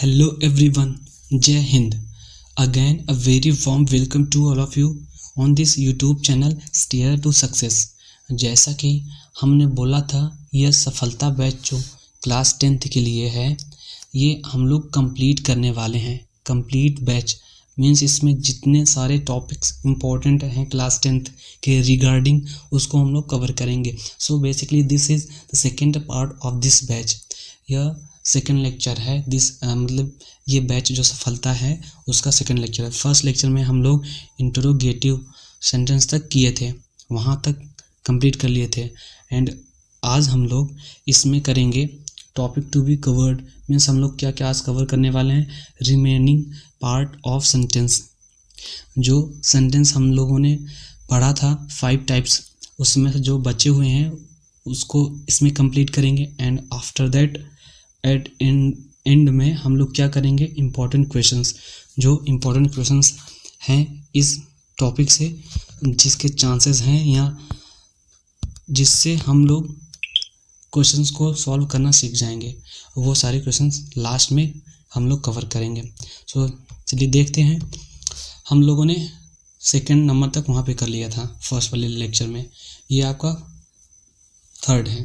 Hello everyone, Jai Hind. Again a very warm welcome to all of you on this YouTube channel Stair to Success. जैसा कि हमने बोला था, यह सफलता बैच जो क्लास 10th के लिए है, ये हम लोग कंप्लीट करने वाले हैं. कंप्लीट बैच मीन्स इसमें जितने सारे टॉपिक्स इम्पोर्टेंट हैं क्लास 10th के रिगार्डिंग उसको हम लोग कवर करेंगे. So basically this is the second part of this batch. यह सेकेंड लेक्चर है. मतलब ये बैच जो सफलता है उसका सेकेंड लेक्चर है. फर्स्ट लेक्चर में हम लोग इंटरोगेटिव सेंटेंस तक किए थे, वहाँ तक कंप्लीट कर लिए थे. एंड आज हम लोग इसमें करेंगे topic to be covered. Means हम लोग क्या क्या आज कवर करने वाले हैं, रिमेनिंग पार्ट ऑफ सेंटेंस. जो सेंटेंस हम लोगों ने पढ़ा था 5 टाइप्स, उसमें से जो बचे हुए हैं उसको इसमें कंप्लीट करेंगे. And after that at and में हम लोग क्या करेंगे, इम्पॉर्टेंट क्वेश्चंस. जो इम्पॉर्टेंट क्वेश्चंस हैं इस टॉपिक से, जिसके चांसेस हैं या जिससे हम लोग क्वेश्चंस को सॉल्व करना सीख जाएंगे, वो सारे क्वेश्चंस लास्ट में हम लोग कवर करेंगे. सो चलिए देखते हैं. हम लोगों ने सेकंड नंबर तक वहाँ पे कर लिया था फर्स्ट वाले लेक्चर में. ये आपका थर्ड है,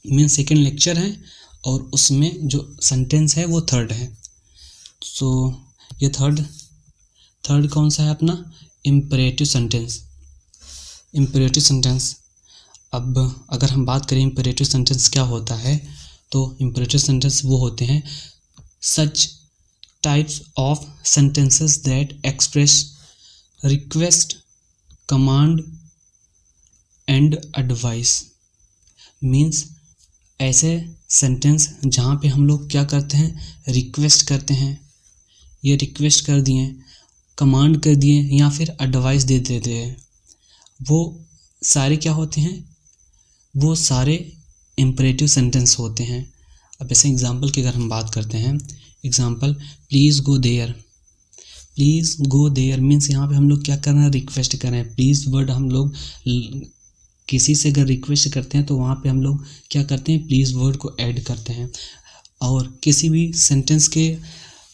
मीन्स सेकंड लेक्चर है और उसमें जो सेंटेंस है वो थर्ड है. सो ये थर्ड कौन सा है अपना, इम्परेटिव सेंटेंस. इम्परेटिव सेंटेंस, अब अगर हम बात करें इम्परेटिव सेंटेंस क्या होता है, तो इम्परेटिव सेंटेंस वो होते हैं such types of sentences that express request, command and advice. Means ऐसे सेंटेंस जहाँ पे हम लोग क्या करते हैं, रिक्वेस्ट करते हैं, ये रिक्वेस्ट कर दिए, कमांड कर दिए या फिर एडवाइस दे देते हैं, वो सारे क्या होते हैं, वो सारे इम्परेटिव सेंटेंस होते हैं. अब ऐसे एग्जांपल की अगर हम बात करते हैं, example please go there. Please go there means यहाँ पे हम लोग क्या कर रहे हैं, रिक्वेस्ट कर रहे हैं. प्लीज़ वर्ड हम लोग किसी से अगर रिक्वेस्ट करते हैं तो वहाँ पे हम लोग क्या करते हैं, प्लीज़ वर्ड को ऐड करते हैं. और किसी भी सेंटेंस के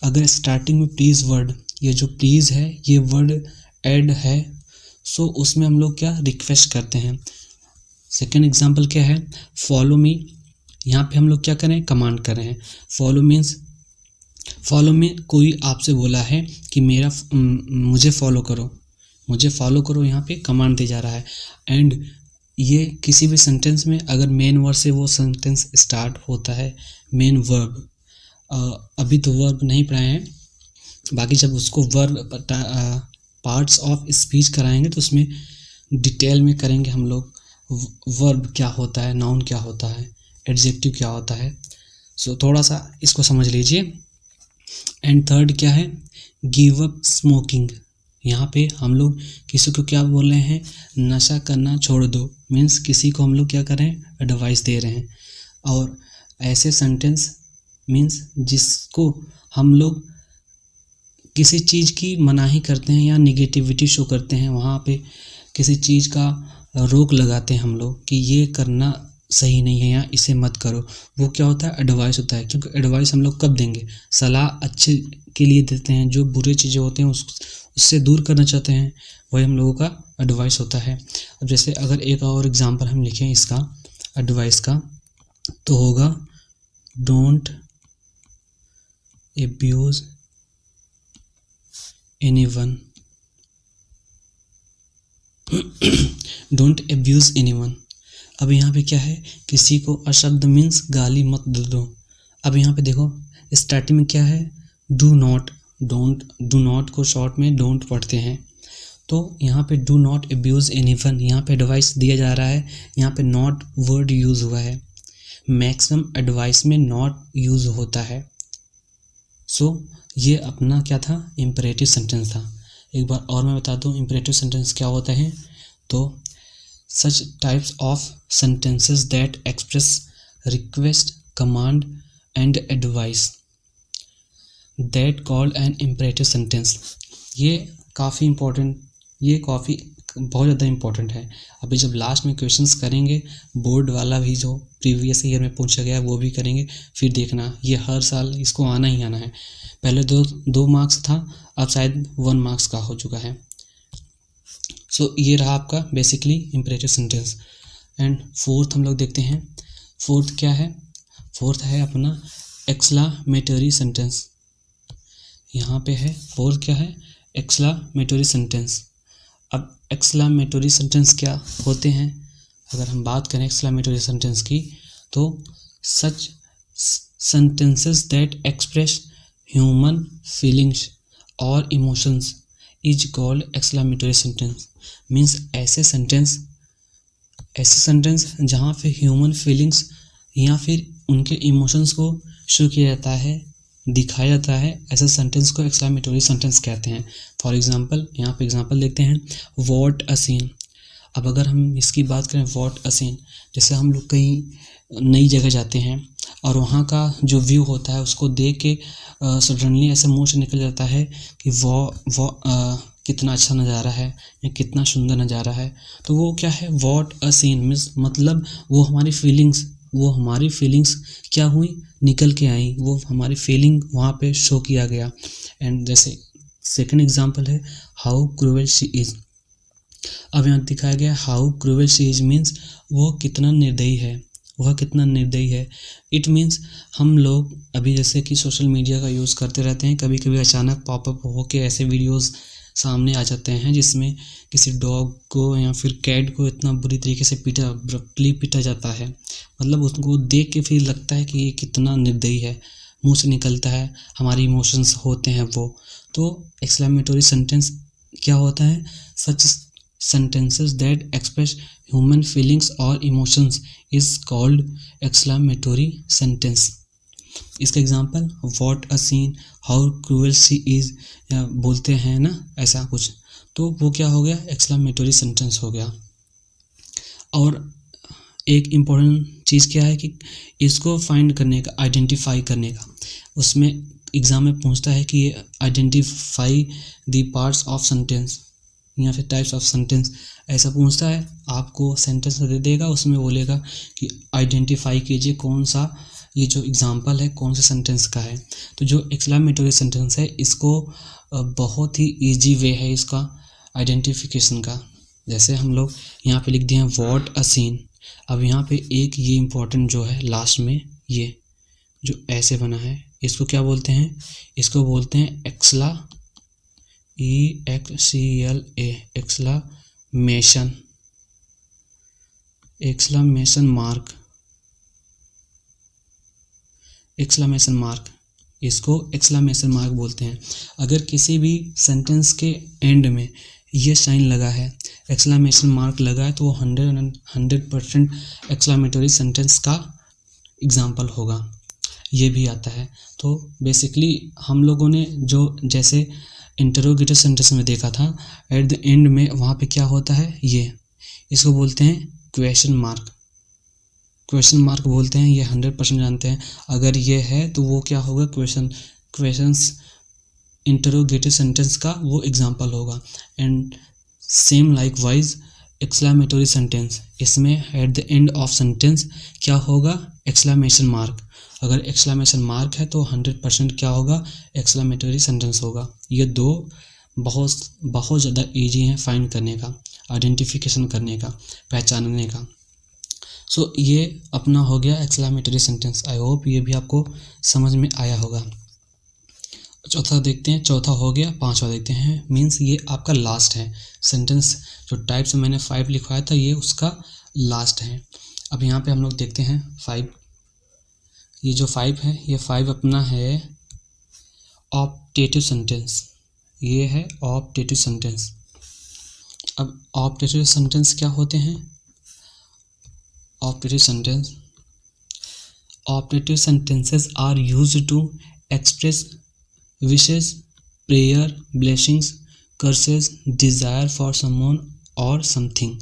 अगर स्टार्टिंग में प्लीज़ वर्ड, ये जो प्लीज़ है ये वर्ड ऐड है, सो उसमें हम लोग क्या रिक्वेस्ट करते हैं. सेकेंड एग्जांपल क्या है, फॉलो मी. यहाँ पे हम लोग क्या करें, कमांड कर रहे हैं. फॉलो मीन्स फॉलो में कोई आपसे बोला है कि मुझे फॉलो करो, मुझे फॉलो करो, यहाँ पे कमांड दे जा रहा है. एंड ये किसी भी सेंटेंस में अगर मेन वर्ड से वो सेंटेंस स्टार्ट होता है, मेन वर्ब, अभी तो वर्ब नहीं पढ़ाए हैं, बाकी जब उसको वर्ब पार्ट्स ऑफ स्पीच कराएंगे तो उसमें डिटेल में करेंगे हम लोग. वर्ब क्या होता है, नाउन क्या होता है, एडजेक्टिव क्या होता है. सो थोड़ा सा इसको समझ लीजिए. एंड थर्ड क्या है, गिव अप स्मोकिंग. यहाँ पे हम लोग किसी को क्या बोल रहे हैं, नशा करना छोड़ दो. मीन्स किसी को हम लोग क्या कर रहे हैं, एडवाइस दे रहे हैं. और ऐसे सेंटेंस मीन्स जिसको हम लोग किसी चीज़ की मनाही करते हैं या निगेटिविटी शो करते हैं, वहाँ पे किसी चीज़ का रोक लगाते हैं हम लोग कि ये करना सही नहीं है या इसे मत करो, वो क्या होता है, एडवाइस होता है. क्योंकि एडवाइस हम लोग कब देंगे, सलाह अच्छे के लिए देते हैं. जो बुरे चीज़ें होते हैं उससे दूर करना चाहते हैं, वही हम लोगों का एडवाइस होता है. अब जैसे अगर एक और एग्जांपल हम लिखें इसका एडवाइस का, तो होगा don't abuse anyone. Don't abuse anyone. अब यहाँ पे क्या है, किसी को अशब्द मीन्स गाली मत दो. अब यहाँ पे देखो स्टार्टिंग में क्या है, डू नॉट. डू नॉट को शॉर्ट में डोंट पढ़ते हैं. तो यहाँ पे डू नॉट एब्यूज़ एनीवन, यहाँ पे एडवाइस दिया जा रहा है, यहाँ पे नॉट वर्ड यूज़ हुआ है. मैक्सिमम एडवाइस में नॉट यूज़ होता है. सो ये अपना क्या था, इम्परेटिव सेंटेंस था. एक बार और मैं बता दूँ इम्परेटिव सेंटेंस क्या होता है. तो such types of sentences that express request, command and advice that called an imperative sentence. ये काफ़ी इम्पोर्टेंट, ये काफ़ी बहुत ज़्यादा इंपॉर्टेंट है। अभी जब लास्ट में क्वेश्चंस करेंगे, बोर्ड वाला भी जो प्रीवियस ईयर में पूछा गया वो भी करेंगे, फिर देखना ये हर साल इसको आना ही आना है। पहले दो मार्क्स था, अब शायद 1 मार्क्स का हो चुका है। सो ये रहा आपका basically imperative sentence. And fourth हम लोग देखते हैं। फोर्थ क्या है? फोर्थ है अपना एक्सक्लामेटरी सेंटेंस। यहाँ पे है फोर्थ क्या है? Exclamatory sentence. अब एक्सक्लामेटरी सेंटेंस क्या होते हैं? अगर हम बात करें एक्सक्लामेटरी सेंटेंस की, तो such sentences that express human feelings और emotions is called exclamatory sentence. Means ऐसे सेंटेंस जहाँ पे ह्यूमन फीलिंग्स या फिर उनके इमोशंस को शो किया जाता है, दिखाया जाता है, ऐसे सेंटेंस को एक्सक्लामेटरी सेंटेंस कहते हैं। फॉर एग्जांपल यहाँ पे एग्जांपल देखते हैं, व्हाट अ सीन। अब अगर हम इसकी बात करें व्हाट अ सीन, जैसे हम लोग कहीं नई जगह जाते हैं और वहाँ का जो व्यू होता है उसको देख के सडनली ऐसे मुंह से निकल जाता है कि वो कितना अच्छा नज़ारा है या कितना सुंदर नज़ारा है, तो वो क्या है? व्हाट अ सीन मीन्स मतलब वो हमारी फीलिंग्स क्या हुई? निकल के आई, वो हमारी फीलिंग वहाँ पे शो किया गया। एंड जैसे सेकंड एग्जांपल है हाउ क्रूएल शी इज़। अब यहाँ दिखाया गया how cruel she is means वो कितना निर्दयी है। इट मीन्स हम लोग अभी जैसे कि सोशल मीडिया का यूज़ करते रहते हैं, कभी कभी अचानक पॉपअप होके ऐसे वीडियोस सामने आ जाते हैं जिसमें किसी डॉग को या फिर कैट को इतना बुरी तरीके से पीटा जाता है। मतलब उसको देख के फिर लगता है कि ये कितना निर्दयी है, मुंह से निकलता है, हमारे इमोशंस होते हैं वो। तो एक्सक्लेमेटरी सेंटेंस क्या होता है? सच sentences that express human feelings or emotions is called exclamatory sentence। इसका example what a scene, how cruel she is बोलते हैं ना, ऐसा कुछ, तो वो क्या हो गया? एक्सक्लामेटरी सेंटेंस हो गया। और एक इम्पॉर्टेंट चीज़ क्या है कि इसको फाइंड करने का, आइडेंटिफाई करने का, उसमें एग्ज़ाम में पूछता है कि ये identify the parts of sentence या फिर टाइप्स ऑफ सेंटेंस, ऐसा पूछता है। आपको सेंटेंस दे देगा, उसमें बोलेगा कि आइडेंटिफाई कीजिए कौन सा ये जो एग्जांपल है कौन से सेंटेंस का है। तो जो एक्सक्लामेटरी सेंटेंस है इसको बहुत ही इजी वे है इसका आइडेंटिफिकेशन का। जैसे हम लोग यहाँ पे लिख दिए हैं व्हाट अ सीन। अब यहाँ पे एक ये इम्पोर्टेंट जो है लास्ट में, ये जो ऐसे बना है इसको क्या बोलते हैं? इसको बोलते हैं एक्सक्लामेशन मार्क, इसको एक्सक्लामेशन मार्क बोलते हैं। अगर किसी भी सेंटेंस के एंड में ये साइन लगा है, एक्सक्लामेशन मार्क लगा है, तो वो 100% एक्सक्लामेटरी सेंटेंस का एग्जाम्पल होगा। ये भी आता है। तो बेसिकली हम लोगों ने जो जैसे इंटरोगेटिव सेंटेंस में देखा था, एट द एंड में वहाँ पे क्या होता है? ये इसको बोलते हैं क्वेश्चन मार्क बोलते हैं। ये 100% जानते हैं। अगर ये है तो वो क्या होगा? क्वेश्चंस इंटरोगेटिव सेंटेंस का वो एग्जांपल होगा। And same likewise exclamatory sentence, इसमें at the end of sentence क्या होगा? Exclamation mark. अगर एक्सक्लामेशन मार्क है तो 100% क्या होगा? एक्सक्लामेटरी सेंटेंस होगा। ये दो बहुत ज़्यादा ईजी हैं फाइंड करने का, आइडेंटिफिकेशन करने का, पहचानने का। सो ये अपना हो गया एक्सक्लामेटरी सेंटेंस। आई होप ये भी आपको समझ में आया होगा। चौथा देखते हैं, चौथा हो गया। पांचवा देखते हैं, मीन्स ये आपका लास्ट है सेंटेंस। जो टाइप्स मैंने 5 लिखवाया था ये उसका लास्ट है। अब यहाँ पे हम लोग देखते हैं 5। ये जो 5 है, ये 5 अपना है ऑप्टेटिव सेंटेंस। ये है ऑप्टेटिव सेंटेंस। अब ऑप्टेटिव सेंटेंस क्या होते हैं? Optative sentences are used to express wishes, prayer, blessings, curses, desire for someone और समथिंग।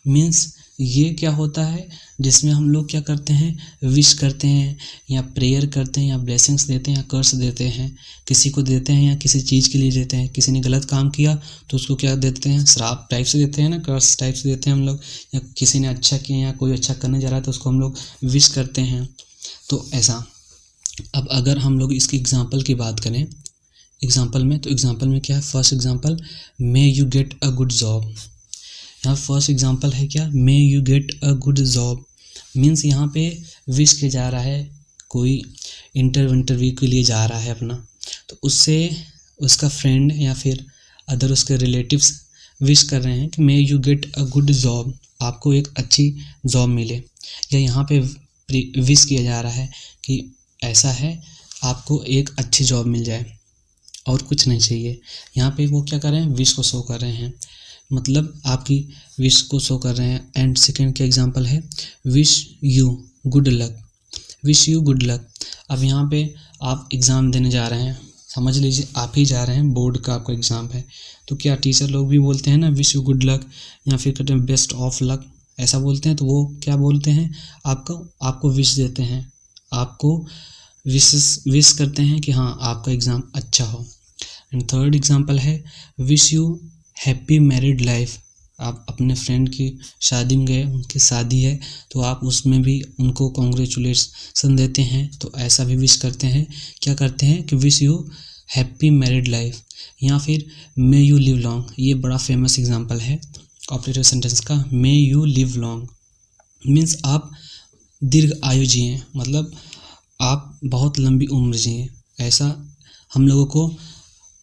मीन्स ये क्या होता है जिसमें हम लोग क्या करते हैं, विश करते हैं या प्रेयर करते हैं या ब्लेसिंग्स देते हैं या कर्स देते हैं, किसी को देते हैं या किसी चीज़ के लिए देते हैं। किसी ने गलत काम किया तो उसको क्या देते हैं, श्राप टाइप से देते हैं ना, कर्स टाइप से देते हैं हम लोग। या किसी ने अच्छा किया या कोई अच्छा करने जा रहा है तो उसको हम लोग विश करते हैं। तो ऐसा। अब अगर हम लोग इसकी एग्जाम्पल की बात करें एग्जाम्पल में, तो एग्जाम्पल में क्या है, first example, may you get a good job. यहाँ फर्स्ट एग्जांपल है क्या, may you get a good job. Means यहाँ पे विश किया जा रहा है, कोई इंटरव्यू के लिए जा रहा है अपना, तो उससे उसका फ्रेंड या फिर अदर उसके रिलेटिव्स विश कर रहे हैं कि may you get a good job, आपको एक अच्छी जॉब मिले। या यहाँ पे विश किया जा रहा है कि ऐसा है, आपको एक अच्छी जॉब मिल जाए और कुछ नहीं चाहिए। यहाँ पे वो क्या कर रहे हैं, विश को शो कर रहे हैं, मतलब आपकी विश को शो कर रहे हैं। एंड सेकेंड का एग्जांपल है, wish you good luck, wish you good luck. अब यहाँ पे आप एग्ज़ाम देने जा रहे हैं, समझ लीजिए आप ही जा रहे हैं, बोर्ड का आपका एग्ज़ाम है, तो क्या टीचर लोग भी बोलते हैं ना विश यू गुड लक, या फिर कहते हैं बेस्ट ऑफ लक, ऐसा बोलते हैं। तो वो क्या बोलते हैं, आपको विश देते हैं, आपको विश करते हैं कि हाँ आपका एग्ज़ाम अच्छा हो। एंड थर्ड एग्जांपल है, wish you happy married life. आप अपने फ्रेंड की शादी में गए, उनकी शादी है, तो आप उसमें भी उनको कॉन्ग्रेचुलेसन देते हैं, तो ऐसा भी विश करते हैं। क्या करते हैं कि wish you happy married life. या फिर मे यू लिव लॉन्ग, ये बड़ा फेमस एग्जांपल है ऑपरेटिव सेंटेंस का, may you live long means आप दीर्घ आयु जिए, मतलब आप बहुत लंबी उम्र जिए, ऐसा हम लोगों को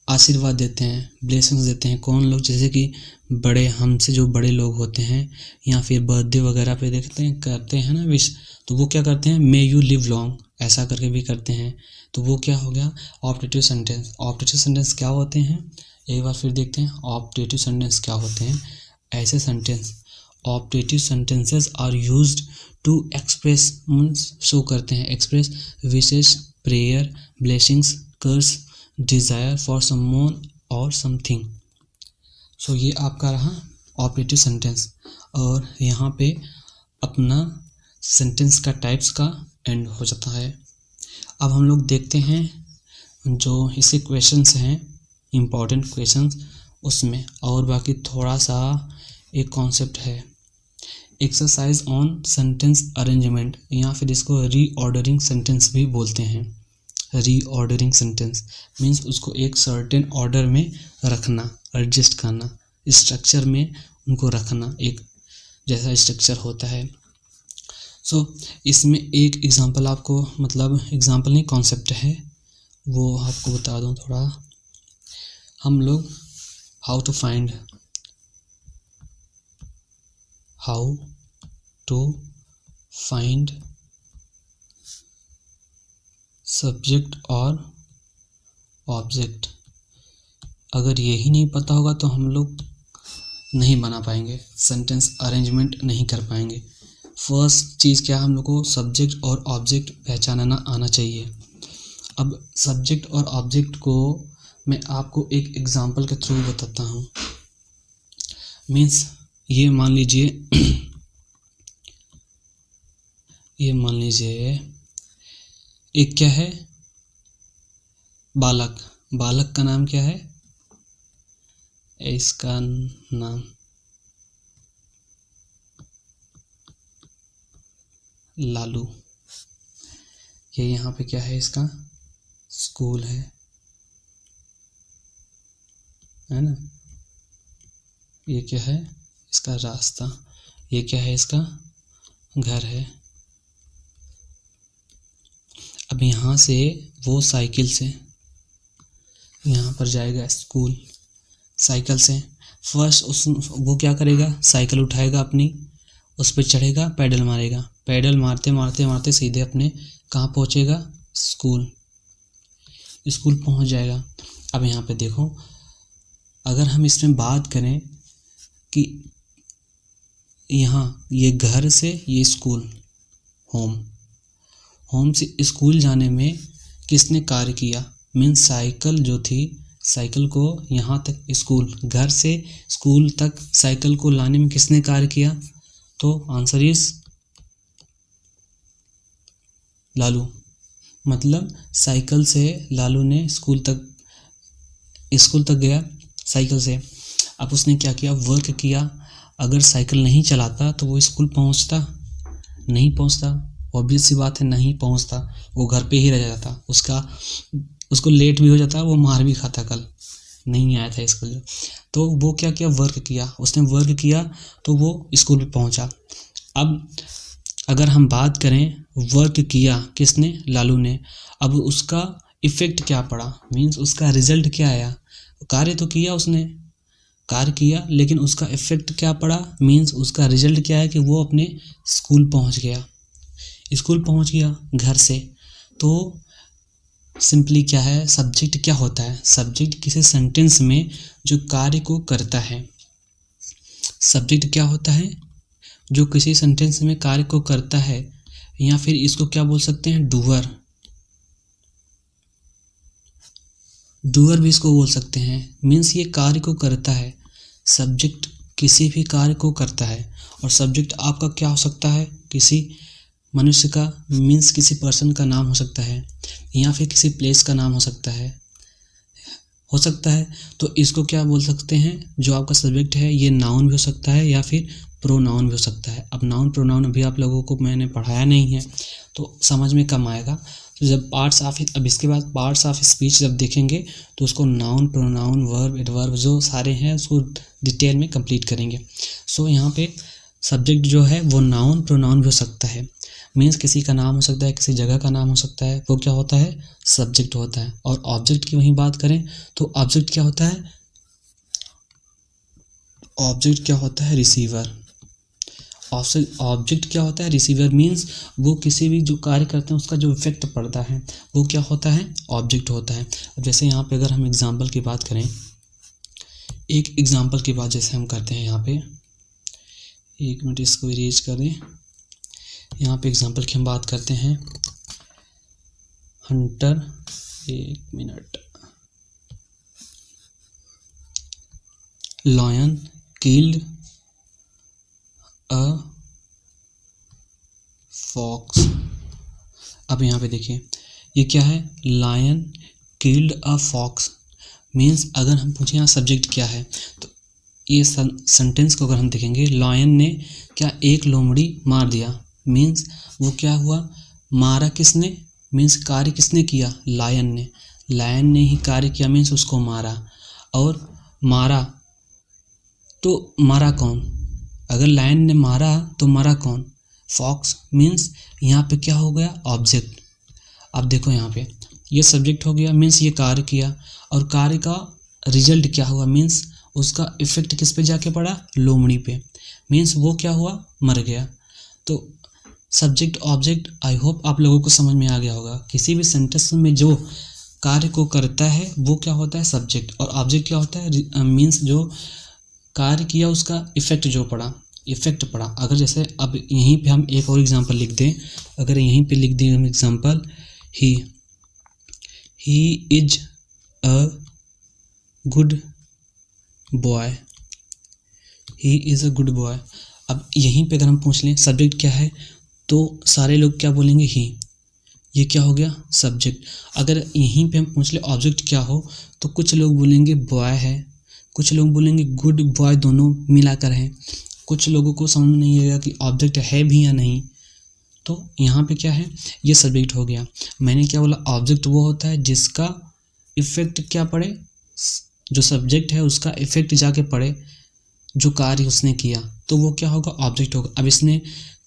आशीर्वाद देते हैं, ब्लेसिंग्स देते हैं। कौन लोग, जैसे कि बड़े, हमसे जो बड़े लोग होते हैं, या फिर बर्थडे वगैरह पे देखते हैं करते हैं ना विश, तो वो क्या करते हैं, मे यू लिव लॉन्ग ऐसा करके भी करते हैं। तो वो क्या हो गया, ऑपरेटिव सेंटेंस। ऑपरेटिव सेंटेंस क्या होते हैं, एक बार फिर देखते हैं ऑपरेटिव सेंटेंस क्या होते हैं। ऐसे sentence, operative sentences are used to express, show करते हैं, express wishes, prayer, blessings, curse, desire for someone और समथिंग। सो ये आपका रहा ऑपरेटिव सेंटेंस, और यहाँ पे अपना सेंटेंस का टाइप्स का एंड हो जाता है। अब हम लोग देखते हैं जो इसके क्वेश्चंस हैं, इम्पॉर्टेंट क्वेश्चंस, उसमें और बाकी थोड़ा सा एक कॉन्सेप्ट है, एक्सरसाइज ऑन सेंटेंस अरेंजमेंट, या फिर इसको रीऑर्डरिंग सेंटेंस भी बोलते हैं। रीऑर्डरिंग सेंटेंस मीन्स उसको एक सर्टेन ऑर्डर में रखना, एडजस्ट करना, स्ट्रक्चर में उनको रखना, एक जैसा स्ट्रक्चर होता है। सो इसमें एक एग्जांपल आपको, मतलब एग्जांपल नहीं कॉन्सेप्ट है, वो आपको बता दूं थोड़ा। हम लोग हाउ टू फाइंड सब्जेक्ट और ऑब्जेक्ट, अगर यही नहीं पता होगा तो हम लोग नहीं बना पाएंगे, सेंटेंस अरेंजमेंट नहीं कर पाएंगे। फर्स्ट चीज़ क्या, हम लोग को सब्जेक्ट और ऑब्जेक्ट पहचानना आना चाहिए। अब सब्जेक्ट और ऑब्जेक्ट को मैं आपको एक एग्जांपल के थ्रू बताता हूँ। मीन्स ये मान लीजिए एक क्या है, बालक। बालक का नाम क्या है, इसका नाम लालू। ये यहाँ पे क्या है, इसका स्कूल है ना। ये क्या है, इसका रास्ता। ये क्या है, इसका घर है। अब यहाँ से वो साइकिल से यहाँ पर जाएगा स्कूल, साइकिल से। फर्स्ट वो क्या करेगा, साइकिल उठाएगा अपनी, उस पर चढ़ेगा, पैडल मारेगा, पैडल मारते मारते मारते सीधे अपने कहाँ पहुँचेगा, स्कूल पहुँच जाएगा। अब यहाँ पे देखो, अगर हम इसमें बात करें कि यहाँ ये घर से ये स्कूल, होम से स्कूल जाने में किसने कार्य किया, मीन्स साइकिल जो थी, साइकिल को यहाँ तक स्कूल, घर से स्कूल तक साइकिल को लाने में किसने कार्य किया, तो आंसर इज लालू। मतलब साइकिल से लालू ने स्कूल तक गया साइकिल से। अब उसने क्या किया, वर्क किया। अगर साइकिल नहीं चलाता तो वो स्कूल पहुंचता नहीं पहुंचता, ऑब्वियस सी बात है नहीं पहुंचता, वो घर पे ही रह जाता, उसको लेट भी हो जाता, वो मार भी खाता, कल नहीं आया था स्कूल। तो वो क्या किया, वर्क किया। उसने वर्क किया तो वो स्कूल पे पहुंचा। अब अगर हम बात करें वर्क किया किसने, लालू ने, अब उसका इफ़ेक्ट क्या पड़ा, मीन्स उसका रिजल्ट क्या आया। कार्य तो किया उसने, कार्य किया, लेकिन उसका इफ़ेक्ट क्या पड़ा, मीन्स उसका रिजल्ट क्या है कि वो अपने स्कूल पहुंच गया घर से। तो सिंपली क्या है, सब्जेक्ट क्या होता है, सब्जेक्ट किसी सेंटेंस में जो कार्य को करता है। सब्जेक्ट क्या होता है, जो किसी सेंटेंस में कार्य को करता है, या फिर इसको क्या बोल सकते हैं, डूअर भी इसको बोल सकते हैं। मीन्स ये कार्य को करता है, सब्जेक्ट किसी भी कार्य को करता है। और सब्जेक्ट आपका क्या हो सकता है, किसी मनुष्य का, मीन्स किसी पर्सन का नाम हो सकता है, या फिर किसी प्लेस का नाम हो सकता है। तो इसको क्या बोल सकते हैं, जो आपका सब्जेक्ट है ये नाउन भी हो सकता है या फिर प्रोनाउन भी हो सकता है। अब नाउन प्रोनाउन अभी आप लोगों को मैंने पढ़ाया नहीं है तो समझ में कम आएगा। तो जब अब इसके बाद पार्ट्स ऑफ स्पीच जब देखेंगे तो उसको नाउन प्रोनाउन वर्ब एडवर्ब जो सारे हैं उसको डिटेल में कंप्लीट करेंगे। सो यहाँ पे सब्जेक्ट जो है वो नाउन प्रोनाउन भी हो सकता है, मीन्स किसी का नाम हो सकता है, किसी जगह का नाम हो सकता है, वो क्या होता है, सब्जेक्ट होता है। और ऑब्जेक्ट की वहीं बात करें तो ऑब्जेक्ट क्या होता है, रिसीवर। ऑब्जेक्ट क्या होता है, रिसीवर। मीन्स वो किसी भी जो कार्य करते हैं उसका जो इफेक्ट पड़ता है वो क्या होता है, ऑब्जेक्ट होता है। अब जैसे यहाँ पे अगर हम एग्जाम्पल की बात करें, एक एग्जाम्पल की बात जैसे हम करते हैं, यहाँ पे 1 मिनट इसको इरेज कर दें। यहाँ पे एग्जाम्पल की हम बात करते हैं, hunter, 1 minute, lion killed a fox. अब यहाँ पे देखिए ये क्या है, lion killed a fox. Means अगर हम पूछें यहाँ सब्जेक्ट क्या है तो ये सेंटेंस को अगर हम देखेंगे, लायन ने क्या एक लोमड़ी मार दिया। मीन्स वो क्या हुआ, मारा किसने, मीन्स कार्य किसने किया, लायन ने ही कार्य किया, मीन्स उसको मारा। और मारा तो मारा कौन, अगर लायन ने मारा तो मारा कौन, फॉक्स। मीन्स यहाँ पे क्या हो गया, ऑब्जेक्ट। अब देखो यहाँ पे ये सब्जेक्ट हो गया, मीन्स ये कार्य किया, और कार्य का रिजल्ट क्या हुआ, मीन्स उसका इफेक्ट किस पे जाके पड़ा, लोमड़ी पे, मीन्स वो क्या हुआ, मर गया। तो सब्जेक्ट ऑब्जेक्ट, आई होप आप लोगों को समझ में आ गया होगा। किसी भी सेंटेंस में जो कार्य को करता है वो क्या होता है, सब्जेक्ट। और ऑब्जेक्ट क्या होता है, मीन्स जो कार्य किया उसका इफेक्ट जो पड़ा, अगर जैसे अब यहीं पे हम एक और एग्जांपल लिख दें, अगर यहीं पे लिख दें हम example, he is a good boy, he is a good boy. अब यहीं पे अगर हम पूछ लें सब्जेक्ट क्या है तो सारे लोग क्या बोलेंगे, ही। ये क्या हो गया, सब्जेक्ट। अगर यहीं पे हम पूछ ले ऑब्जेक्ट क्या हो तो कुछ लोग बोलेंगे बॉय है, कुछ लोग बोलेंगे गुड बॉय, दोनों मिलाकर है। कुछ लोगों को समझ में नहीं आएगा कि ऑब्जेक्ट है भी या नहीं। तो यहाँ पे क्या है, ये सब्जेक्ट हो गया। मैंने क्या बोला, ऑब्जेक्ट वो होता है जिसका इफेक्ट क्या पड़े, जो सब्जेक्ट है उसका इफेक्ट जाके पड़े जो कार्य उसने किया, तो वो क्या होगा, ऑब्जेक्ट होगा। अब इसने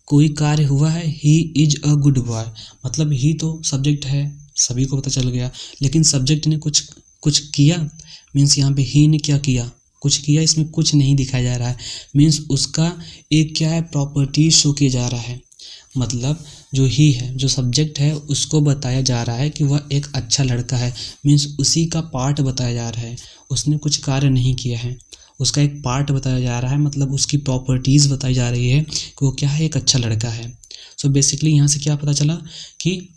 कोई कार्य हुआ है, he is a good boy, मतलब ही तो सब्जेक्ट है, सभी को पता चल गया। लेकिन सब्जेक्ट ने कुछ किया, मीन्स यहाँ पे ही ने क्या किया, कुछ किया, इसमें कुछ नहीं दिखाया जा रहा है। मीन्स उसका एक क्या है, प्रॉपर्टी शो किया जा रहा है। मतलब जो ही है, जो सब्जेक्ट है, उसको बताया जा रहा है कि वह एक अच्छा लड़का है। मीन्स उसी का पार्ट बताया जा रहा है, उसने कुछ कार्य नहीं किया है, उसका एक पार्ट बताया जा रहा है। मतलब उसकी प्रॉपर्टीज़ बताई जा रही है कि वो क्या है, एक अच्छा लड़का है। सो बेसिकली यहाँ से क्या पता चला कि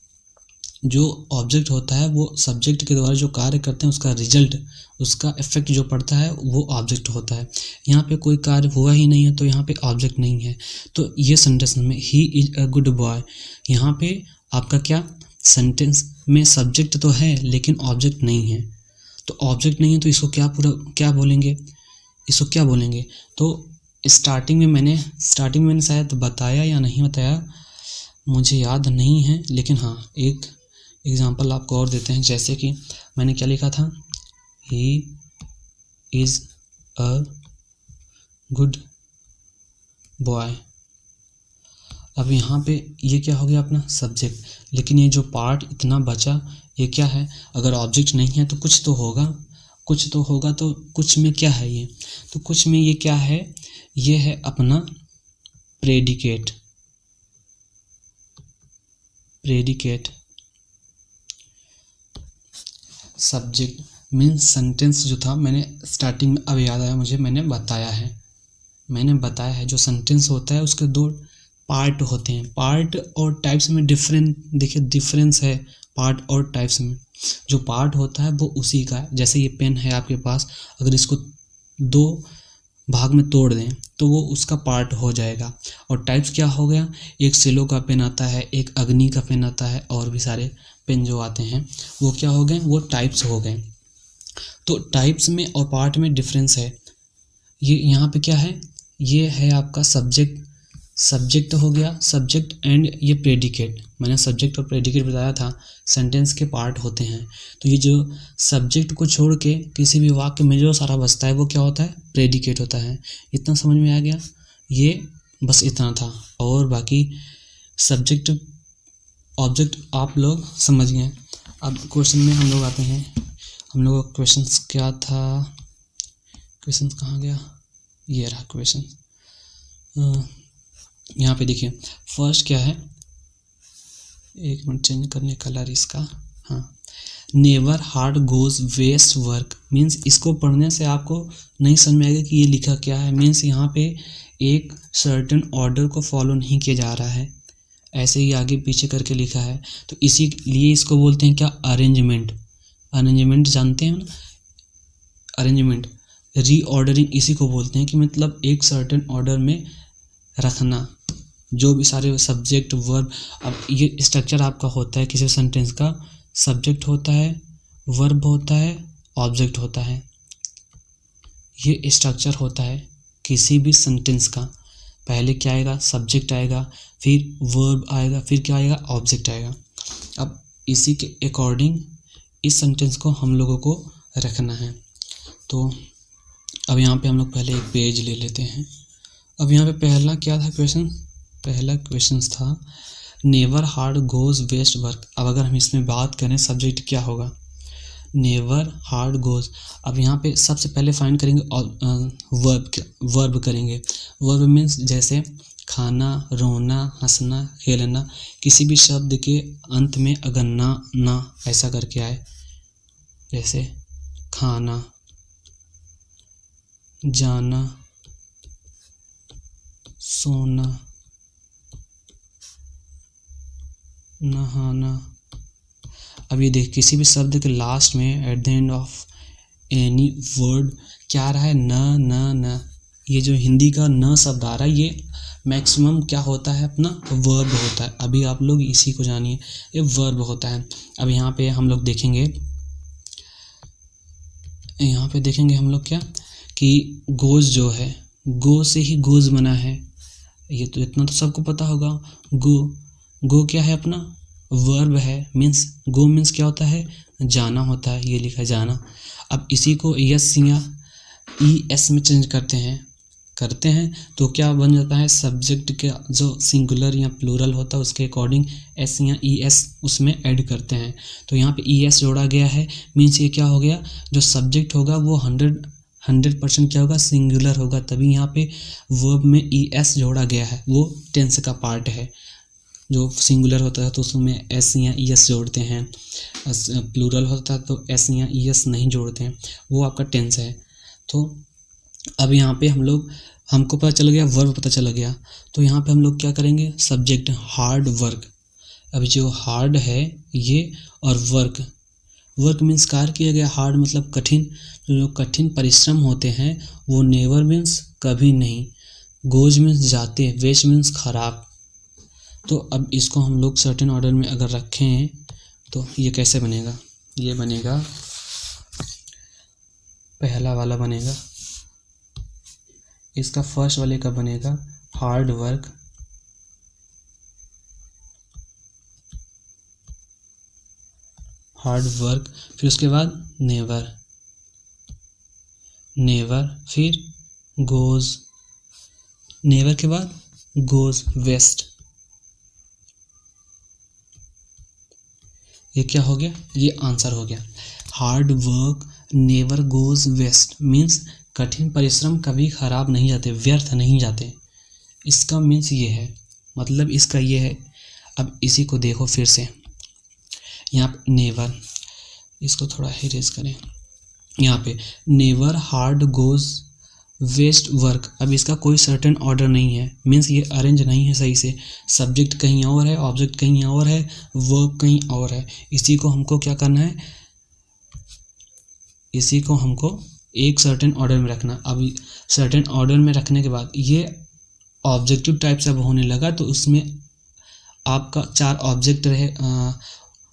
जो ऑब्जेक्ट होता है वो सब्जेक्ट के द्वारा जो कार्य करते हैं उसका रिजल्ट, उसका इफेक्ट जो पड़ता है वो ऑब्जेक्ट होता है। यहाँ पे कोई कार्य हुआ ही नहीं है तो यहाँ पे ऑब्जेक्ट नहीं है। तो ये सेंटेंस में he is a good boy, यहाँ पे आपका क्या सेंटेंस में सब्जेक्ट तो है लेकिन ऑब्जेक्ट नहीं है। तो ऑब्जेक्ट नहीं है तो इसको क्या बोलेंगे, इसको क्या बोलेंगे। तो स्टार्टिंग में मैंने शायद बताया या नहीं बताया, मुझे याद नहीं है, लेकिन हाँ एक एग्जांपल आपको और देते हैं। जैसे कि मैंने क्या लिखा था, he is a good boy. अब यहाँ पे ये क्या हो गया अपना सब्जेक्ट, लेकिन ये जो पार्ट इतना बचा ये क्या है, अगर ऑब्जेक्ट नहीं है तो कुछ तो होगा, तो कुछ में क्या है ये, तो कुछ में ये क्या है, ये है अपना प्रेडिकेट। सब्जेक्ट मीन्स सेंटेंस जो था, मैंने स्टार्टिंग में अब याद आया मुझे, मैंने बताया है जो सेंटेंस होता है उसके दो पार्ट होते हैं। पार्ट और टाइप्स में डिफरेंस है पार्ट और टाइप्स में। जो पार्ट होता है वो उसी का है, जैसे ये पेन है आपके पास, अगर इसको दो भाग में तोड़ दें तो वो उसका पार्ट हो जाएगा। और टाइप्स क्या हो गया, एक सेलो का पेन आता है, एक अग्नि का पेन आता है, और भी सारे पेन जो आते हैं वो क्या हो गए, वो टाइप्स हो गए। तो टाइप्स में और पार्ट में डिफरेंस है। ये यहाँ पे क्या है, ये है आपका सब्जेक्ट हो गया, सब्जेक्ट एंड ये प्रेडिकेट। मैंने सब्जेक्ट और प्रेडिकेट बताया था सेंटेंस के पार्ट होते हैं। तो ये जो सब्जेक्ट को छोड़ के किसी भी वाक्य में जो सारा बचता है वो क्या होता है, प्रेडिकेट होता है। इतना समझ में आ गया, ये बस इतना था, और बाकी सब्जेक्ट ऑब्जेक्ट आप लोग समझ गए। अब क्वेश्चन में हम लोग आते हैं। हम लोग का क्वेश्चन क्या था, क्वेश्चन कहाँ गया, ये रहा क्वेश्चन। यहाँ पे देखिए फर्स्ट क्या है, एक मिनट चेंज करने कलर इसका, हाँ, never hard goes waste work. Means इसको पढ़ने से आपको नहीं समझ में आएगा कि ये लिखा क्या है। मीन्स यहाँ पे एक सर्टेन ऑर्डर को फॉलो नहीं किया जा रहा है, ऐसे ही आगे पीछे करके लिखा है। तो इसीलिए इसको बोलते हैं क्या, अरेंजमेंट जानते हैं ना, अरेंजमेंट, रीऑर्डरिंग इसी को बोलते हैं कि मतलब एक सर्टेन ऑर्डर में रखना जो भी सारे सब्जेक्ट वर्ब। अब ये स्ट्रक्चर आपका होता है किसी सेंटेंस का, सब्जेक्ट होता है, वर्ब होता है, ऑब्जेक्ट होता है, ये स्ट्रक्चर होता है किसी भी सेंटेंस का। पहले क्या आएगा, सब्जेक्ट आएगा, फिर वर्ब आएगा, फिर क्या आएगा, ऑब्जेक्ट आएगा। अब इसी के अकॉर्डिंग इस सेंटेंस को हम लोगों को रखना है। तो अब यहाँ पे हम लोग पहले एक पेज ले लेते हैं। अब यहाँ पे पहला क्या था क्वेश्चन, पहला क्वेश्चन था never hard goes waste work. अब अगर हम इसमें बात करें सब्जेक्ट क्या होगा, नेवर हार्ड गोज। अब यहाँ पे सबसे पहले फाइंड करेंगे वर्ब करेंगे। वर्ब मीन्स जैसे खाना, रोना, हंसना, खेलना, किसी भी शब्द के अंत में अगर ना ऐसा करके आए, जैसे खाना, जाना, सोना, नहाना। अब ये देख, किसी भी शब्द के लास्ट में eight the end of any word क्या आ रहा है, न। ये जो हिंदी का न शब्द आ रहा है ये मैक्सिमम क्या होता है, अपना वर्ब होता है। अभी आप लोग इसी को जानिए, ये वर्ब होता है। अब यहाँ पे हम लोग देखेंगे, हम लोग क्या कि गोज जो है, गो से ही गोज बना है, ये तो इतना तो सबको पता होगा। गो क्या है, अपना वर्ब है। मीन्स गो मीन्स क्या होता है, जाना होता है, ये लिखा है जाना। अब इसी को यस या ई एस में चेंज करते हैं तो क्या बन जाता है, सब्जेक्ट के जो सिंगुलर या प्लूरल होता है उसके अकॉर्डिंग एस या ई एस उसमें ऐड करते हैं। तो यहाँ पे ई एस जोड़ा गया है, मीन्स ये क्या हो गया, जो सब्जेक्ट होगा वो 100% क्या होगा, सिंगुलर होगा, तभी यहाँ पे वर्ब में ई एस जोड़ा गया है। वो टेंस का पार्ट है, जो सिंगुलर होता है तो उसमें एस या ई एस जोड़ते हैं, प्लूरल होता है तो एस या ई एस नहीं जोड़ते हैं, वो आपका टेंस है। तो अब यहाँ पे हमको पता चल गया, वर्ब पता चल गया, तो यहाँ पे हम लोग क्या करेंगे, सब्जेक्ट हार्ड वर्क। अभी जो हार्ड है ये, और वर्क, वर्क मीन्स कार्य किया गया, हार्ड मतलब कठिन, तो जो कठिन परिश्रम होते हैं वो नेवर मीन्स कभी नहीं, गोज मीन्स जाते, वेस्ट मीन्स खराब। तो अब इसको हम लोग सर्टेन ऑर्डर में अगर रखें तो ये कैसे बनेगा, ये बनेगा, पहला वाला बनेगा, इसका फर्स्ट वाले का बनेगा हार्ड वर्क, हार्ड वर्क, फिर उसके बाद नेवर, नेवर, फिर गोज, नेवर के बाद गोज वेस्ट। ये क्या हो गया, ये आंसर हो गया। Hard work never goes waste means कठिन परिश्रम कभी खराब नहीं जाते, व्यर्थ नहीं जाते, इसका मीन्स ये है, मतलब इसका ये है। अब इसी को देखो फिर से, यहाँ पे नेवर, इसको थोड़ा इरेज करें, यहाँ पे never hard goes waste work. अब इसका कोई सर्टेन ऑर्डर नहीं है, मीन्स ये अरेंज नहीं है सही से, सब्जेक्ट कहीं और है, ऑब्जेक्ट कहीं और है, वर्ब कहीं और है। इसी को हमको क्या करना है, इसी को हमको एक सर्टेन ऑर्डर में रखना। अब सर्टेन ऑर्डर में रखने के बाद ये ऑब्जेक्टिव टाइप से अब होने लगा, तो उसमें आपका 4 ऑब्जेक्ट रहे,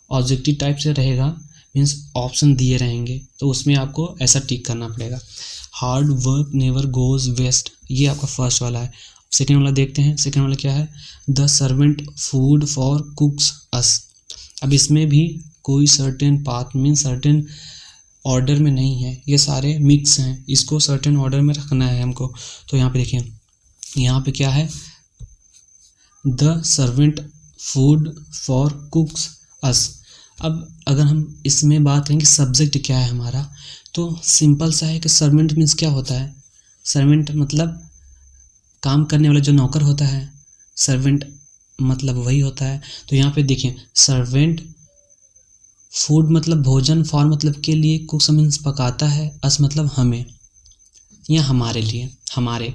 ऑब्जेक्टिव टाइप से रहेगा, मीन्स ऑप्शन दिए रहेंगे, तो उसमें आपको ऐसा टिक करना पड़ेगा। Hard work never goes waste, ये आपका फर्स्ट वाला है। सेकेंड वाला देखते हैं, सेकेंड वाला क्या है, the servant food for cooks us. अब इसमें भी कोई certain path mean certain order में नहीं है, ये सारे मिक्स हैं, इसको सर्टेन ऑर्डर में रखना है हमको। तो यहाँ पे देखिए, यहाँ पे क्या है, the servant food for cooks us. अब अगर हम इसमें बात करेंगे सब्जेक्ट क्या है हमारा, तो सिंपल सा है कि सर्वेंट मीन्स क्या होता है, सर्वेंट मतलब काम करने वाला जो नौकर होता है, सर्वेंट मतलब वही होता है। तो यहाँ पे देखिए, सर्वेंट, फूड मतलब भोजन, फॉर मतलब के लिए, कुक्स मीन्स पकाता है, अस मतलब हमें या हमारे लिए, हमारे।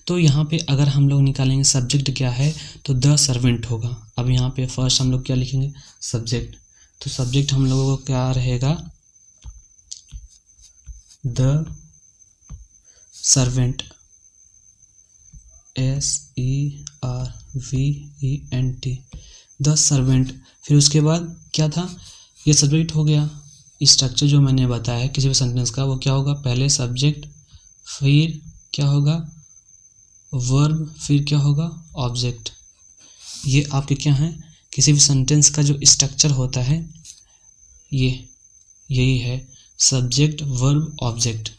तो यहाँ पे अगर हम लोग निकालेंगे सब्जेक्ट क्या है, तो द सर्वेंट होगा। अब यहाँ पे फर्स्ट हम लोग क्या लिखेंगे, सब्जेक्ट, तो सब्जेक्ट हम लोगों को क्या रहेगा, the servant, SERVENT, the servant. फिर उसके बाद क्या था, ये सब्जेक्ट हो गया। स्ट्रक्चर जो मैंने बताया किसी भी सेंटेंस का, वो क्या होगा, पहले सब्जेक्ट, फिर क्या होगा वर्ब, फिर क्या होगा ऑब्जेक्ट। ये आपके क्या हैं, किसी भी सेंटेंस का जो स्ट्रक्चर होता है ये यही है, subject verb object,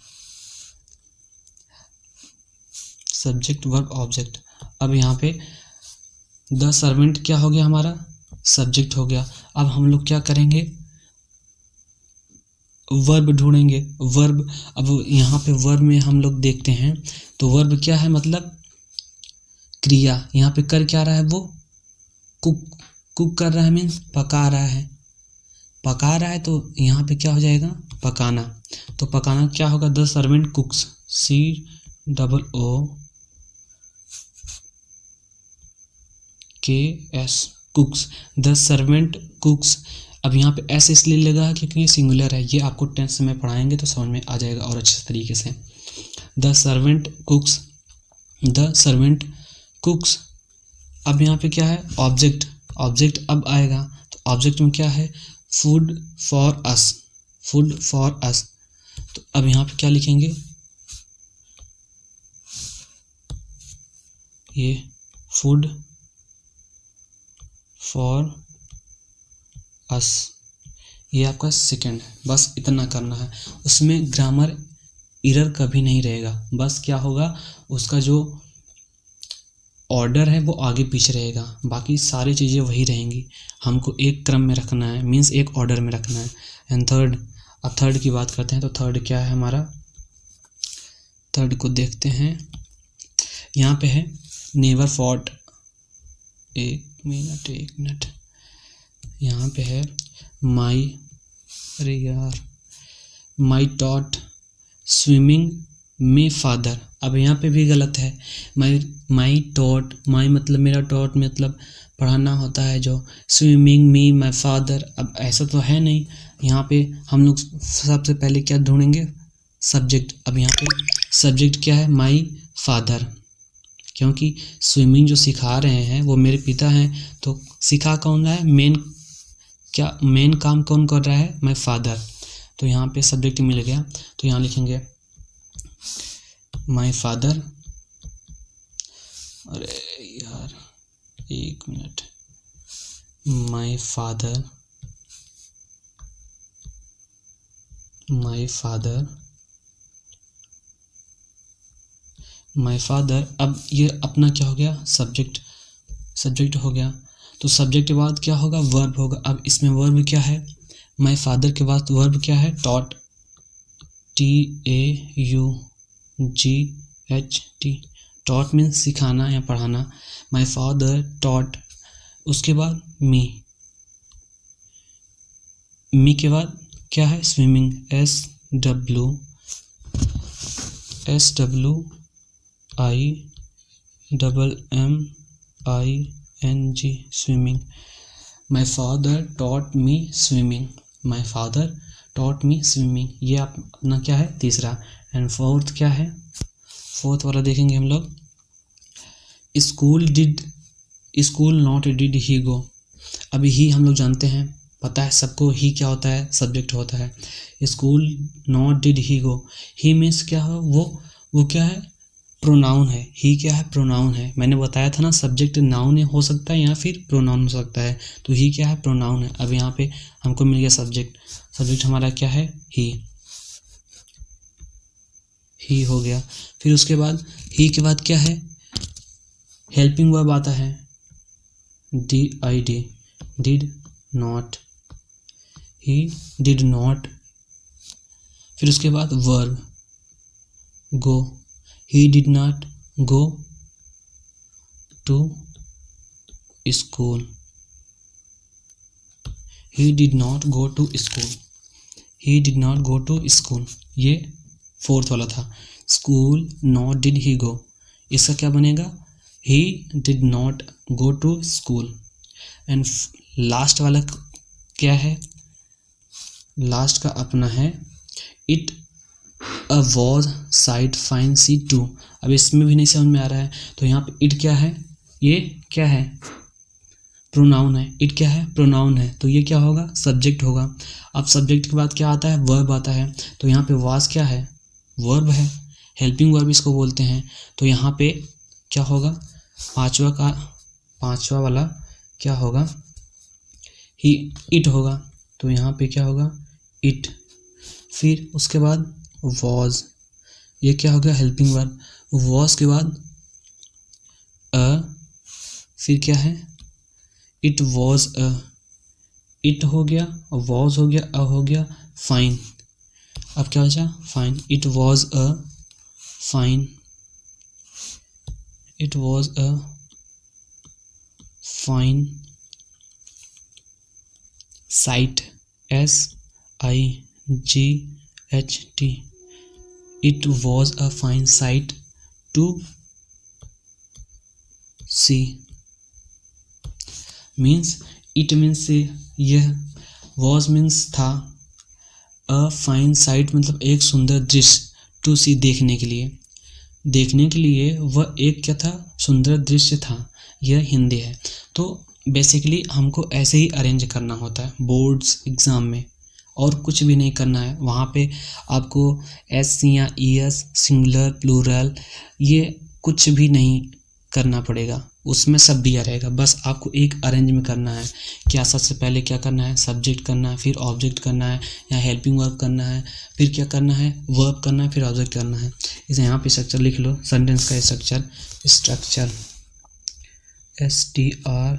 subject verb object. अब यहाँ पे द सर्वेंट क्या हो गया, हमारा सब्जेक्ट हो गया। अब हम लोग क्या करेंगे, वर्ब ढूंढेंगे, वर्ब। अब यहाँ पे वर्ब में हम लोग देखते हैं, तो वर्ब क्या है, मतलब क्रिया। यहाँ पे कर क्या रहा है, वो कुक कर रहा है, मीन्स पका रहा है, पका रहा है, तो यहाँ पे क्या हो जाएगा, पकाना। तो पकाना क्या होगा, the servant कुक्स, COOKS, कुक्स, the servant कुक्स। अब यहाँ पे एस इसलिए लगा क्योंकि ये सिंगुलर है, ये आपको टेंस में पढ़ाएंगे तो समझ में आ जाएगा और अच्छे तरीके से। The servant कुक्स, the servant कुक्स। अब यहाँ पे क्या है, ऑब्जेक्ट, ऑब्जेक्ट अब आएगा, तो ऑब्जेक्ट में क्या है, food for us, food for us. तो अब यहाँ पे क्या लिखेंगे, ये फूड फॉर अस, ये आपका सेकंड है। बस इतना करना है, उसमें ग्रामर एरर कभी नहीं रहेगा। बस क्या होगा, उसका जो ऑर्डर है वो आगे पीछे रहेगा, बाकी सारी चीज़ें वही रहेंगी। हमको एक क्रम में रखना है, मीन्स एक ऑर्डर में रखना है। एंड थर्ड, अब थर्ड की बात करते हैं, तो थर्ड क्या है हमारा, थर्ड को देखते हैं। यहाँ पे है नेवर फॉट, एक मिनट, यहाँ पे है माई, अरे यार, माई टॉट स्विमिंग में फादर। अब यहाँ पे भी गलत है, माई टॉट, माई मतलब मेरा, टॉट मतलब पढ़ाना होता है जो स्विमिंग, मी, माय फादर। अब ऐसा तो है नहीं, यहाँ पे हम लोग सबसे पहले क्या ढूंढेंगे, सब्जेक्ट। अब यहाँ पे सब्जेक्ट क्या है, माय फादर, क्योंकि स्विमिंग जो सिखा रहे हैं वो मेरे पिता हैं, तो सिखा कौन रहा है, मेन काम कौन कर रहा है, माय फादर। तो यहाँ पे सब्जेक्ट मिल गया, तो यहाँ लिखेंगे माय फादर। अरे यार एक minute, my father, my father, my father. अब ये अपना क्या हो गया, सब्जेक्ट हो गया। तो सब्जेक्ट के बाद क्या होगा, वर्ब होगा। अब इसमें वर्ब क्या है, माय फादर के बाद वर्ब क्या है, टॉट, TAUGHT। टॉट मीन्स सिखाना या पढ़ाना। माय फादर टॉट, उसके बाद मी के बाद क्या है, swimming, SWIMMING, swimming. My father taught me swimming, my father taught me swimming. ये अपना क्या है, तीसरा। एंड फोर्थ क्या है, फोर्थ वाला देखेंगे हम लोग, स्कूल नॉट डिड ही गो। अभी ही हम लोग जानते हैं, पता है सबको, ही क्या होता है, सब्जेक्ट होता है। School not did he go, he means क्या हो, वो क्या है, प्रोनाउन है। ही क्या है, प्रोनाउन है। मैंने बताया था ना, सब्जेक्ट नाउन हो सकता है या फिर प्रोनाउन हो सकता है, तो ही क्या है, प्रोनाउन है। अब यहाँ पे हमको मिल गया सब्जेक्ट हमारा क्या है, ही हो गया। फिर उसके बाद ही के बाद क्या है, हेल्पिंग वर्ब आता है, DID, did not, he did not. फिर उसके बाद verb go, he did not go to school, he did not go to school, he did not go to school. ये फोर्थ वाला था। School not did he go, इसका क्या बनेगा, he did not go to school. And last वाला क्या है, last का अपना है, it a was sight fine see to. अब इसमें भी नहीं समझ में आ रहा है, तो यहाँ पे इट क्या है, ये क्या है, प्रोनाउन है। इट क्या है, प्रोनाउन है, तो ये क्या होगा, सब्जेक्ट होगा। अब सब्जेक्ट के बाद क्या आता है, वर्ब आता है। तो यहाँ पे वाज क्या है, वर्ब है, हेल्पिंग वर्ब इसको बोलते हैं। तो यहाँ पे क्या होगा, पांचवा वाला क्या होगा, ही इट होगा। तो यहाँ पे क्या होगा, इट। फिर उसके बाद वॉज, ये क्या हो गया, हेल्पिंग वर्ब। वॉज के बाद फिर क्या है, इट वॉज इट हो गया, वॉज हो गया, हो गया, फाइन। अब क्या बचा, fine. It was fine, it was fine sight, SIGHT। It was a fine sight to see. Means it means यह, वॉज मीन्स था, अ फाइन साइट मतलब एक सुंदर दृश्य, टू सी देखने के लिए, वह एक क्या था, सुंदर दृश्य था। यह हिंदी है। तो बेसिकली हमको ऐसे ही अरेंज करना होता है बोर्ड्स एग्ज़ाम में, और कुछ भी नहीं करना है। वहाँ पे आपको एस या ES, सिंगुलर, प्लूरल, ये कुछ भी नहीं करना पड़ेगा, उसमें सब दिया रहेगा। बस आपको एक अरेंज में करना है, क्या सबसे पहले क्या करना है, सब्जेक्ट करना है, फिर ऑब्जेक्ट करना है या हेल्पिंग वर्ब करना है, फिर क्या करना है, वर्ब करना है, फिर ऑब्जेक्ट करना है। इसे यहाँ पे स्ट्रक्चर लिख लो, सेंटेंस का स्ट्रक्चर STRUCTURE,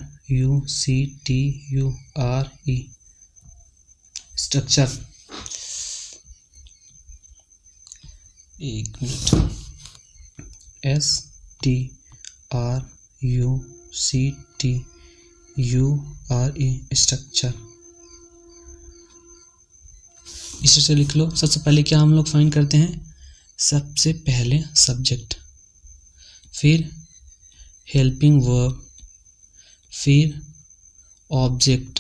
स्ट्रक्चर। एक मिनट, STRUCTURE, स्ट्रक्चर। इसे लिख लो। सबसे पहले क्या हम लोग फाइंड करते हैं, सबसे पहले सब्जेक्ट, फिर हेल्पिंग वर्ब, फिर ऑब्जेक्ट।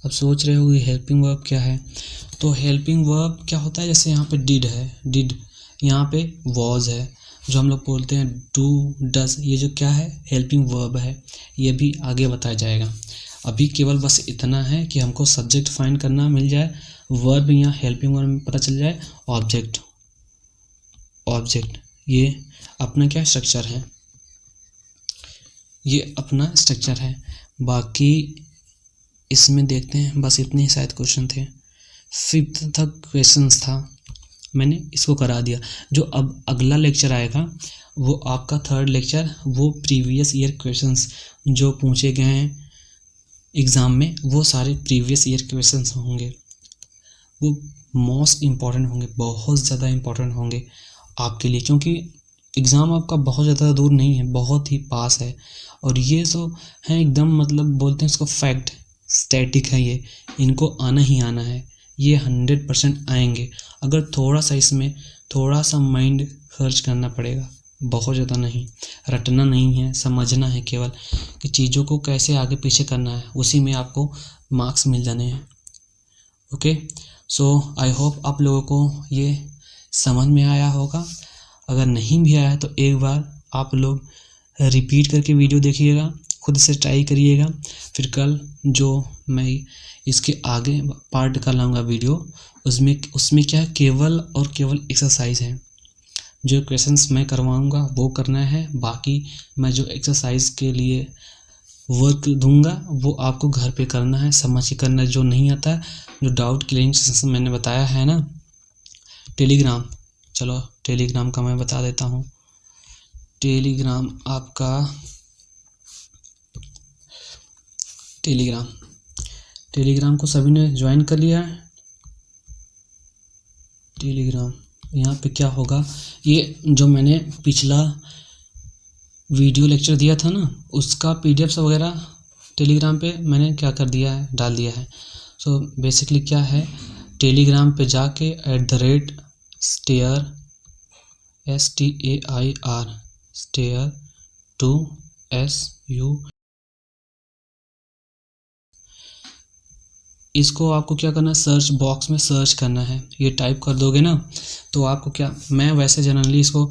अब सोच रहे हो ये हेल्पिंग वर्ब क्या है, तो हेल्पिंग वर्ब क्या होता है, जैसे यहाँ पे डिड है, डिड, यहाँ पे वॉज है, जो हम लोग बोलते हैं डू डज, ये जो क्या है हेल्पिंग वर्ब है, ये भी आगे बताया जाएगा। अभी केवल बस इतना है कि हमको सब्जेक्ट फाइंड करना मिल जाए, वर्ब यहाँ हेल्पिंग वर्ब में पता चल जाए, ऑब्जेक्ट, ऑब्जेक्ट ये अपना क्या स्ट्रक्चर है, ये अपना स्ट्रक्चर है। बाकी इसमें देखते हैं, बस इतने ही शायद क्वेश्चन थे। 5th तक क्वेश्चंस था, मैंने इसको करा दिया। जो अब अगला लेक्चर आएगा वो आपका 3rd लेक्चर, वो प्रीवियस ईयर क्वेश्चंस जो पूछे गए हैं एग्ज़ाम में, वो सारे प्रीवियस ईयर क्वेश्चंस होंगे, वो मोस्ट इम्पॉर्टेंट होंगे, बहुत ज़्यादा इम्पॉर्टेंट होंगे आपके लिए, क्योंकि एग्ज़ाम आपका बहुत ज़्यादा दूर नहीं है, बहुत ही पास है। और ये तो है एकदम, मतलब बोलते हैं इसको फैक्ट, स्टैटिक है ये, इनको आना ही आना है, ये 100% आएंगे। अगर थोड़ा सा इसमें थोड़ा सा माइंड खर्च करना पड़ेगा, बहुत ज़्यादा नहीं, रटना नहीं है, समझना है केवल कि चीज़ों को कैसे आगे पीछे करना है, उसी में आपको मार्क्स मिल जाने हैं। ओके, सो आई होप आप लोगों को ये समझ में आया होगा। अगर नहीं भी आया तो एक बार आप लोग रिपीट करके वीडियो देखिएगा, खुद से ट्राई करिएगा, फिर कल जो मैं इसके आगे पार्ट कर लाऊंगा वीडियो, उसमें क्या केवल और केवल एक्सरसाइज है, जो क्वेश्चंस मैं करवाऊंगा वो करना है, बाकी मैं जो एक्सरसाइज के लिए वर्क दूंगा वो आपको घर पे करना है, समझ के करना है। जो नहीं आता है, जो डाउट क्लियरिंग सेशन मैंने बताया है ना, टेलीग्राम, चलो टेलीग्राम का मैं बता देता हूँ। टेलीग्राम आपका, टेलीग्राम को सभी ने ज्वाइन कर लिया है। टेलीग्राम यहाँ पे क्या होगा, ये जो मैंने पिछला वीडियो लेक्चर दिया था ना, उसका PDF वगैरह टेलीग्राम पे मैंने क्या कर दिया है, डाल दिया है। सो बेसिकली क्या है, टेलीग्राम पे जाके @stair STAIR stair to SU, इसको आपको क्या करना है, सर्च बॉक्स में सर्च करना है। ये टाइप कर दोगे ना तो आपको क्या, मैं वैसे जनरली इसको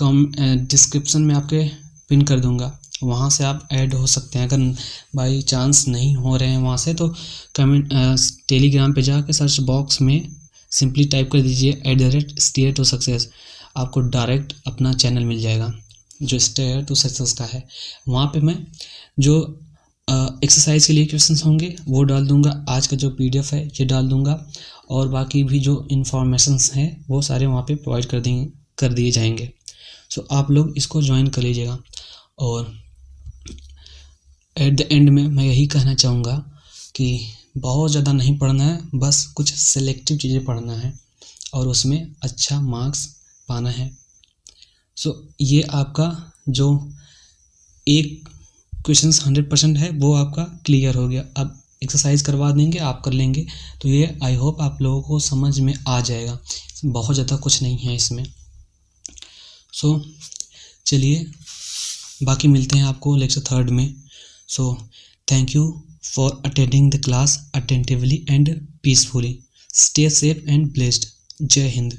डिस्क्रिप्शन में आपके पिन कर दूंगा, वहाँ से आप ऐड हो सकते हैं। अगर बाई चांस नहीं हो रहे हैं वहाँ से, तो कमेंट टेलीग्राम पे जाकर सर्च बॉक्स में सिंपली टाइप कर दीजिए @stair to success, आपको डायरेक्ट अपना चैनल मिल जाएगा जो stair to success का है। वहाँ पे मैं जो एक्सरसाइज के लिए क्वेश्चंस होंगे वो डाल दूंगा, आज का जो PDF है ये डाल दूंगा, और बाकी भी जो इन्फॉर्मेशंस हैं वो सारे वहाँ पे प्रोवाइड कर दिए जाएंगे। सो आप लोग इसको ज्वाइन कर लीजिएगा। और एट द एंड में मैं यही कहना चाहूँगा कि बहुत ज़्यादा नहीं पढ़ना है, बस कुछ सेलेक्टिव चीज़ें पढ़ना है और उसमें अच्छा मार्क्स पाना है। सो ये आपका जो एक क्वेश्चंस 100% है वो आपका क्लियर हो गया। अब एक्सरसाइज करवा देंगे, आप कर लेंगे, तो ये आई होप आप लोगों को समझ में आ जाएगा, बहुत ज़्यादा कुछ नहीं है इसमें। सो चलिए, बाकी मिलते हैं आपको लेक्चर 3rd में। So thank you for attending the class attentively and peacefully. Stay safe and blessed. जय हिंद।